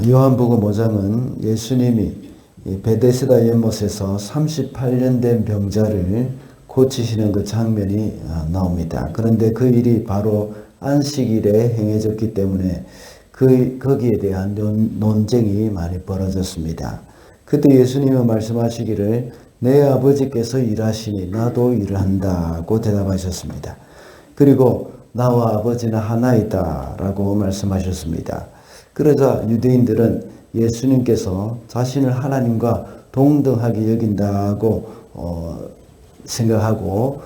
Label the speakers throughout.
Speaker 1: 요한복음 5장은 예수님이 베데스다 연못에서 38년 된 병자를 고치시는 그 장면이 나옵니다. 그런데 그 일이 바로 안식일에 행해졌기 때문에 거기에 대한 논쟁이 많이 벌어졌습니다. 그때 예수님은 말씀하시기를 내 아버지께서 일하시니 나도 일을 한다고 대답하셨습니다. 그리고 나와 아버지는 하나이다 라고 말씀하셨습니다. 그러자 유대인들은 예수님께서 자신을 하나님과 동등하게 여긴다고 생각하고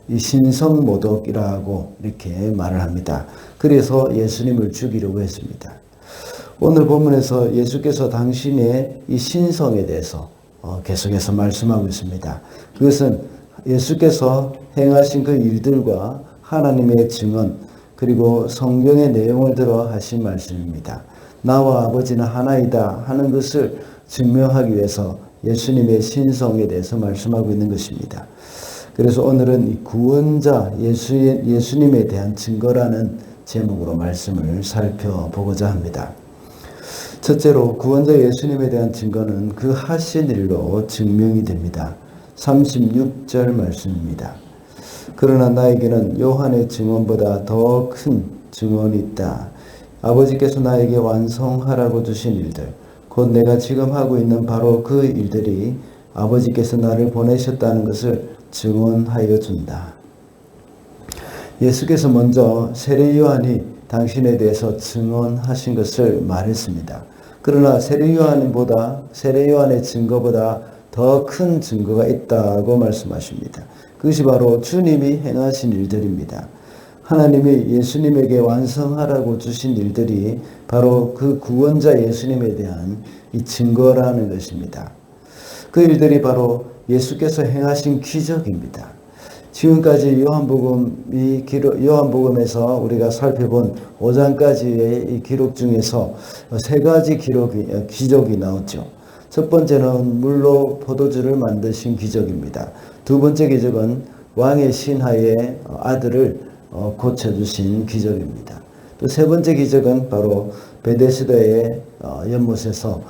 Speaker 1: 이 신성모독이라고 이렇게 말을 합니다. 그래서 예수님을 죽이려고 했습니다. 오늘 본문에서 예수께서 당신의 이 신성에 대해서 계속해서 말씀하고 있습니다. 그것은 예수께서 행하신 그 일들과 하나님의 증언 그리고 성경의 내용을 들어 하신 말씀입니다. 나와 아버지는 하나이다 하는 것을 증명하기 위해서 예수님의 신성에 대해서 말씀하고 있는 것입니다. 그래서 오늘은 이 구원자 예수님에 대한 증거라는 제목으로 말씀을 살펴보고자 합니다. 첫째로 구원자 예수님에 대한 증거는 그 하신 일로 증명이 됩니다. 36절 말씀입니다. 그러나 나에게는 요한의 증언보다 더 큰 증언이 있다. 아버지께서 나에게 완성하라고 주신 일들, 곧 내가 지금 하고 있는 바로 그 일들이 아버지께서 나를 보내셨다는 것을 증언하여 준다. 예수께서 먼저 세례 요한이 당신에 대해서 증언하신 것을 말했습니다. 그러나 세례 요한의 증거보다 더 큰 증거가 있다고 말씀하십니다. 그것이 바로 주님이 행하신 일들입니다. 하나님이 예수님에게 완성하라고 주신 일들이 바로 그 구원자 예수님에 대한 이 증거라는 것입니다. 그 일들이 바로 예수께서 행하신 기적입니다. 지금까지 요한복음에서 우리가 살펴본 5장까지의 이 기록 중에서 세 가지 기적이 나왔죠. 첫 번째는 물로 포도주를 만드신 기적입니다. 두 번째 기적은 왕의 신하의 아들을 고쳐주신 기적입니다. 또 세 번째 기적은 바로 베데스다의 연못에서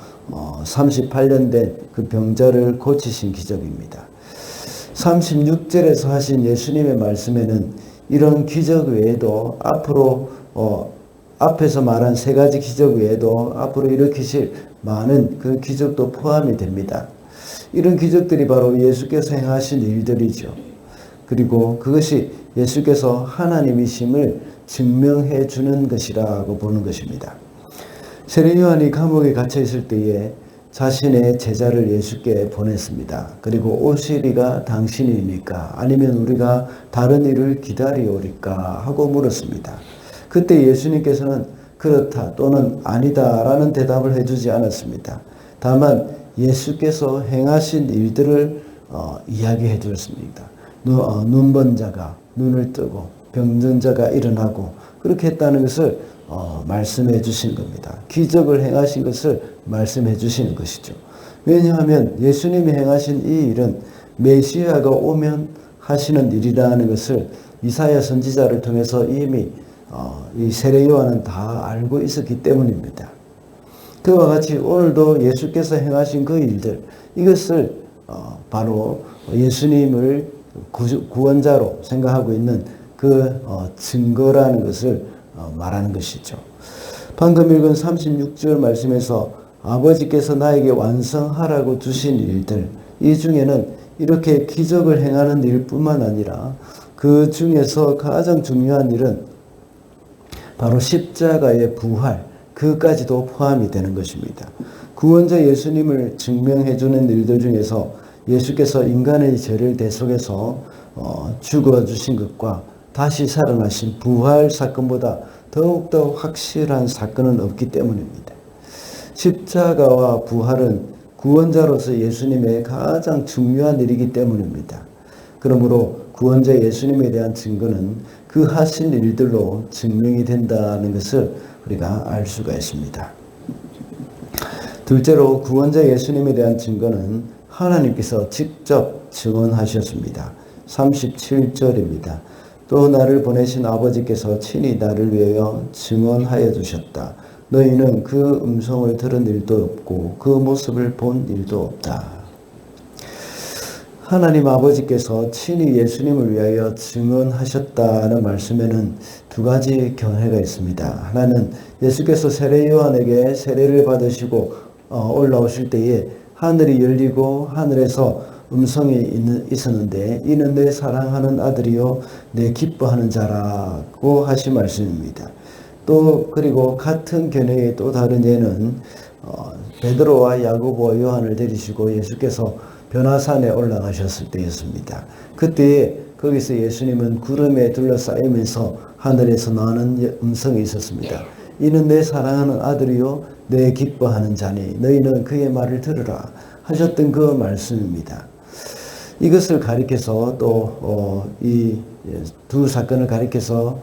Speaker 1: 38년 된 그 병자를 고치신 기적입니다. 36절에서 하신 예수님의 말씀에는 이런 기적 외에도 앞에서 말한 세 가지 기적 외에도 앞으로 일으키실 많은 그 기적도 포함이 됩니다. 이런 기적들이 바로 예수께서 행하신 일들이죠. 그리고 그것이 예수께서 하나님이심을 증명해 주는 것이라고 보는 것입니다. 세례 요한이 감옥에 갇혀 있을 때에 자신의 제자를 예수께 보냈습니다. 그리고 오시리가 당신입니까? 아니면 우리가 다른 일을 기다리오리까? 하고 물었습니다. 그때 예수님께서는 그렇다 또는 아니다 라는 대답을 해주지 않았습니다. 다만 예수께서 행하신 일들을 이야기해 주었습니다. 눈먼 자가 눈을 뜨고 병든 자가 일어나고 그렇게 했다는 것을 말씀해 주신 겁니다. 기적을 행하신 것을 말씀해 주시는 것이죠. 왜냐하면 예수님이 행하신 이 일은 메시아가 오면 하시는 일이라는 것을 이사야 선지자를 통해서 이미 이 세례 요한은 다 알고 있었기 때문입니다. 그와 같이 오늘도 예수께서 행하신 그 일들, 이것을 바로 예수님을 구원자로 생각하고 있는 그 증거라는 것을 말하는 것이죠. 방금 읽은 36절 말씀에서 아버지께서 나에게 완성하라고 주신 일들, 이 중에는 이렇게 기적을 행하는 일뿐만 아니라 그 중에서 가장 중요한 일은 바로 십자가의 부활, 그까지도 포함이 되는 것입니다. 구원자 예수님을 증명해 주는 일들 중에서 예수께서 인간의 죄를 대속해서 죽어주신 것과 다시 살아나신 부활 사건보다 더욱더 확실한 사건은 없기 때문입니다. 십자가와 부활은 구원자로서 예수님의 가장 중요한 일이기 때문입니다. 그러므로 구원자 예수님에 대한 증거는 그 하신 일들로 증명이 된다는 것을 우리가 알 수가 있습니다. 둘째로 구원자 예수님에 대한 증거는 하나님께서 직접 증언하셨습니다. 37절입니다. 또 나를 보내신 아버지께서 친히 나를 위하여 증언하여 주셨다. 너희는 그 음성을 들은 일도 없고 그 모습을 본 일도 없다. 하나님 아버지께서 친히 예수님을 위하여 증언하셨다는 말씀에는 두 가지 견해가 있습니다. 하나는 예수께서 세례 요한에게 세례를 받으시고 올라오실 때에 하늘이 열리고 하늘에서 음성이 있었는데 이는 내 사랑하는 아들이요 내 기뻐하는 자라고 하신 말씀입니다. 또 그리고 같은 견해의 또 다른 예는 베드로와 야고보와 요한을 데리시고 예수께서 변화산에 올라가셨을 때였습니다. 그때에 거기서 예수님은 구름에 둘러싸이면서 하늘에서 나는 음성이 있었습니다. 이는 내 사랑하는 아들이요 내 기뻐하는 자니 너희는 그의 말을 들으라 하셨던 그 말씀입니다. 이것을 가리켜서 또 이 두 사건을 가리켜서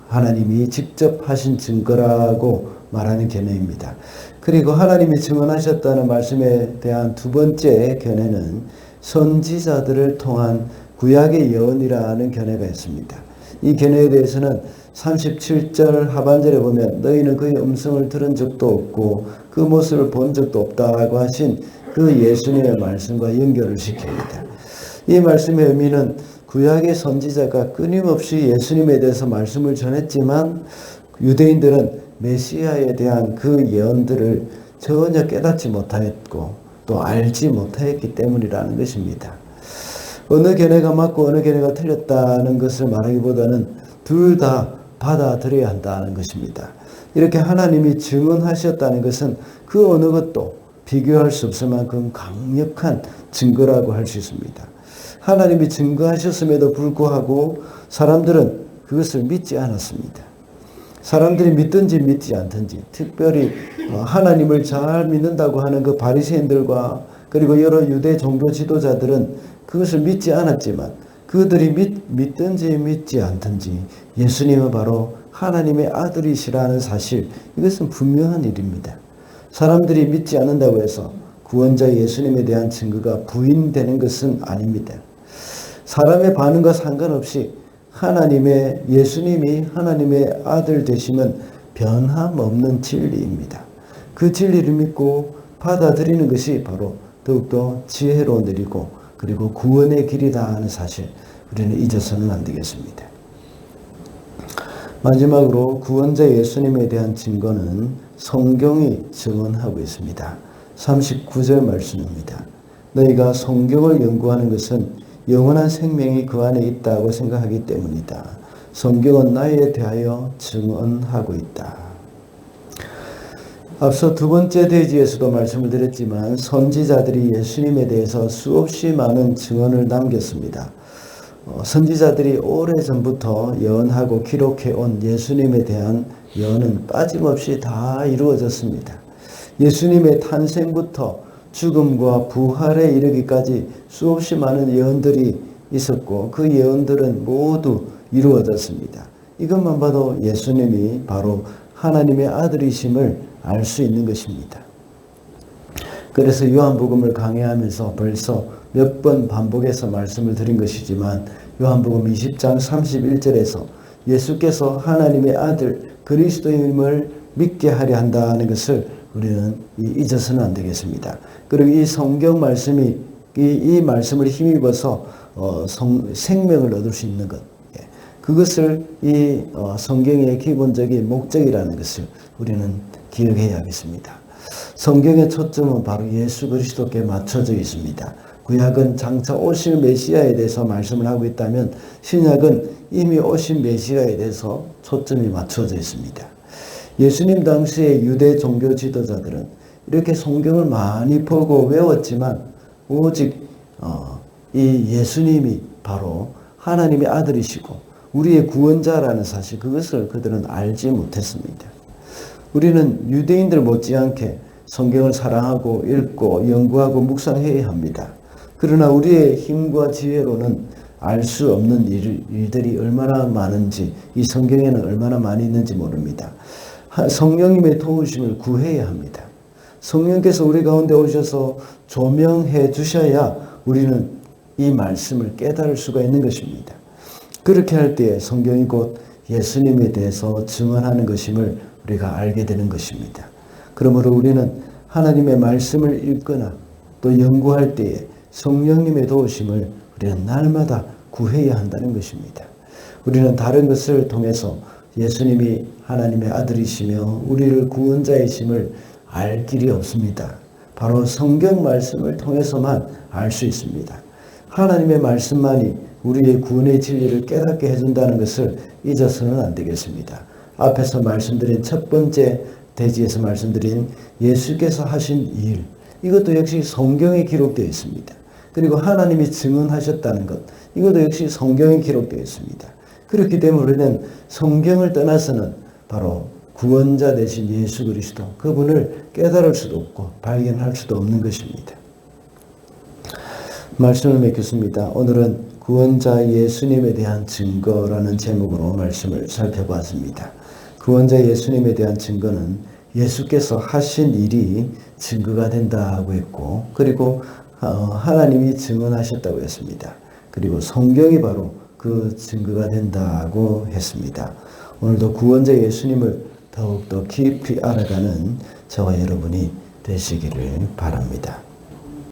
Speaker 1: 하나님이 직접 하신 증거라고 말하는 견해입니다. 그리고 하나님이 증언하셨다는 말씀에 대한 두 번째 견해는 선지자들을 통한 구약의 예언이라는 견해가 있습니다. 이 견해에 대해서는 37절 하반절에 보면 너희는 그의 음성을 들은 적도 없고 그 모습을 본 적도 없다고 하신 그 예수님의 말씀과 연결을 시킵니다. 이 말씀의 의미는 구약의 선지자가 끊임없이 예수님에 대해서 말씀을 전했지만 유대인들은 메시아에 대한 그 예언들을 전혀 깨닫지 못하였고 또 알지 못하였기 때문이라는 것입니다. 어느 견해가 맞고 어느 견해가 틀렸다는 것을 말하기보다는 둘 다 받아들여야 한다는 것입니다. 이렇게 하나님이 증언하셨다는 것은 그 어느 것도 비교할 수 없을 만큼 강력한 증거라고 할 수 있습니다. 하나님이 증거하셨음에도 불구하고 사람들은 그것을 믿지 않았습니다. 사람들이 믿든지 믿지 않든지 특별히 하나님을 잘 믿는다고 하는 그 바리새인들과 그리고 여러 유대 종교 지도자들은 그것을 믿지 않았지만 그들이 믿든지 믿지 않든지 예수님은 바로 하나님의 아들이시라는 사실, 이것은 분명한 일입니다. 사람들이 믿지 않는다고 해서 구원자 예수님에 대한 증거가 부인되는 것은 아닙니다. 사람의 반응과 상관없이 예수님이 하나님의 아들 되시면 변함없는 진리입니다. 그 진리를 믿고 받아들이는 것이 바로 더욱더 지혜로운 일이고 그리고 구원의 길이다 하는 사실, 우리는 잊어서는 안 되겠습니다. 마지막으로 구원자 예수님에 대한 증거는 성경이 증언하고 있습니다. 39절 말씀입니다. 너희가 성경을 연구하는 것은 영원한 생명이 그 안에 있다고 생각하기 때문이다. 성경은 나에 대하여 증언하고 있다. 앞서 두 번째 대지에서도 말씀을 드렸지만 선지자들이 예수님에 대해서 수없이 많은 증언을 남겼습니다. 선지자들이 오래전부터 예언하고 기록해온 예수님에 대한 예언은 빠짐없이 다 이루어졌습니다. 예수님의 탄생부터 죽음과 부활에 이르기까지 수없이 많은 예언들이 있었고 그 예언들은 모두 이루어졌습니다. 이것만 봐도 예수님이 바로 하나님의 아들이심을 알 수 있는 것입니다. 그래서 요한복음을 강해하면서 벌써 몇 번 반복해서 말씀을 드린 것이지만 요한복음 20장 31절에서 예수께서 하나님의 아들 그리스도임을 믿게 하려 한다는 것을 우리는 잊어서는 안 되겠습니다. 그리고 이 성경 말씀이 이 말씀을 힘입어서 생명을 얻을 수 있는 것, 그것을 이 성경의 기본적인 목적이라는 것을 우리는 기억해야겠습니다. 성경의 초점은 바로 예수 그리스도께 맞춰져 있습니다. 구약은 장차 오실 메시아에 대해서 말씀을 하고 있다면 신약은 이미 오신 메시아에 대해서 초점이 맞춰져 있습니다. 예수님 당시의 유대 종교 지도자들은 이렇게 성경을 많이 보고 외웠지만 오직 이 예수님이 바로 하나님의 아들이시고 우리의 구원자라는 사실, 그것을 그들은 알지 못했습니다. 우리는 유대인들 못지않게 성경을 사랑하고 읽고 연구하고 묵상해야 합니다. 그러나 우리의 힘과 지혜로는 알 수 없는 일들이 얼마나 많은지, 이 성경에는 얼마나 많이 있는지 모릅니다. 성령님의 도우심을 구해야 합니다. 성령께서 우리 가운데 오셔서 조명해 주셔야 우리는 이 말씀을 깨달을 수가 있는 것입니다. 그렇게 할 때에 성경이 곧 예수님에 대해서 증언하는 것임을 우리가 알게 되는 것입니다. 그러므로 우리는 하나님의 말씀을 읽거나 또 연구할 때에 성령님의 도우심을 우리는 날마다 구해야 한다는 것입니다. 우리는 다른 것을 통해서 예수님이 하나님의 아들이시며 우리를 구원자이심을 알 길이 없습니다. 바로 성경 말씀을 통해서만 알 수 있습니다. 하나님의 말씀만이 우리의 구원의 진리를 깨닫게 해준다는 것을 잊어서는 안 되겠습니다. 앞에서 말씀드린 첫 번째 대지에서 말씀드린 예수께서 하신 일, 이것도 역시 성경에 기록되어 있습니다. 그리고 하나님이 증언하셨다는 것, 이것도 역시 성경에 기록되어 있습니다. 그렇기 때문에 우리는 성경을 떠나서는 바로 구원자 되신 예수 그리스도, 그분을 깨달을 수도 없고 발견할 수도 없는 것입니다. 말씀을 맺겠습니다. 오늘은 구원자 예수님에 대한 증거라는 제목으로 말씀을 살펴봤습니다. 구원자 예수님에 대한 증거는 예수께서 하신 일이 증거가 된다고 했고, 그리고 하나님이 증언하셨다고 했습니다. 그리고 성경이 바로 그 증거가 된다고 했습니다. 오늘도 구원자 예수님을 더욱더 깊이 알아가는 저와 여러분이 되시기를 바랍니다.